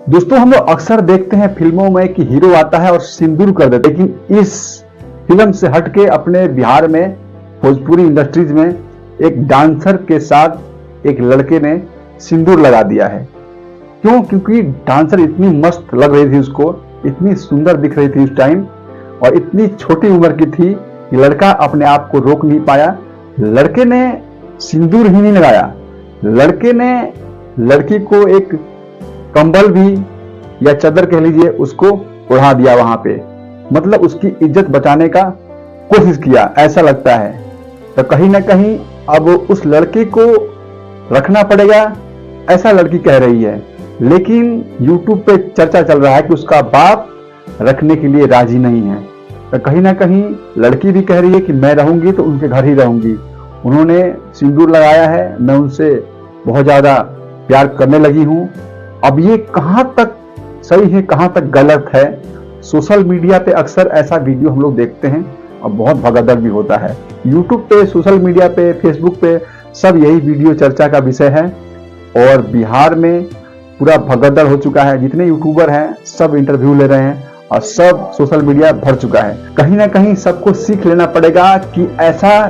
दोस्तों, हम लोग अक्सर देखते हैं फिल्मों में कि हीरो आता है और सिंदूर कर देता है, लेकिन इस फिल्म से हटके अपने बिहार में भोजपुरी इंडस्ट्रीज में एक डांसर के साथ एक लड़के ने सिंदूर लगा दिया है। क्यों? क्योंकि डांसर इतनी मस्त लग रही थी, उसको इतनी सुंदर दिख रही थी उस टाइम, और इतनी छोटी उम्र की थी कि लड़का अपने आप को रोक नहीं पाया। लड़के ने सिंदूर ही नहीं लगाया, लड़के ने लड़की को एक कंबल भी या चादर कह लीजिए उसको उड़ा दिया वहां पे, मतलब उसकी इज्जत बचाने का कोशिश किया, ऐसा लगता है। तो कहीं ना कहीं अब उस लड़के को रखना पड़ेगा, ऐसा लड़की कह रही है। लेकिन YouTube पे चर्चा चल रहा है कि उसका बाप रखने के लिए राजी नहीं है। तो कहीं ना कहीं लड़की भी कह रही है कि मैं रहूंगी तो उनके घर ही रहूंगी। उन्होंने सिंदूर लगाया है, मैं उनसे बहुत ज्यादा प्यार करने लगी हूं। अब ये कहां तक सही है, कहां तक गलत है? सोशल मीडिया पे अक्सर ऐसा वीडियो हम लोग देखते हैं और बहुत भगदड़ भी होता है। यूट्यूब पे, सोशल मीडिया पे, फेसबुक पे सब यही वीडियो चर्चा का विषय है। और बिहार में पूरा भगदड़ हो चुका है, जितने यूट्यूबर हैं सब इंटरव्यू ले रहे हैं और सब सोशल मीडिया भर चुका है। कहीं ना कहीं सबको सीख लेना पड़ेगा कि ऐसा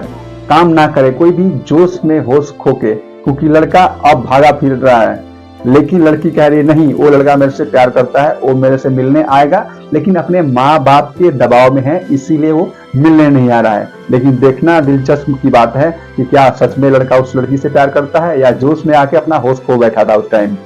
काम ना करे कोई भी जोश में होश खोके, क्योंकि लड़का अब भागा फिर रहा है। लेकिन लड़की कह रही है नहीं, वो लड़का मेरे से प्यार करता है, वो मेरे से मिलने आएगा, लेकिन अपने माँ बाप के दबाव में है, इसीलिए वो मिलने नहीं आ रहा है। लेकिन देखना दिलचस्प की बात है कि क्या सच में लड़का उस लड़की से प्यार करता है या जोश में आके अपना होश खो बैठा था उस टाइम।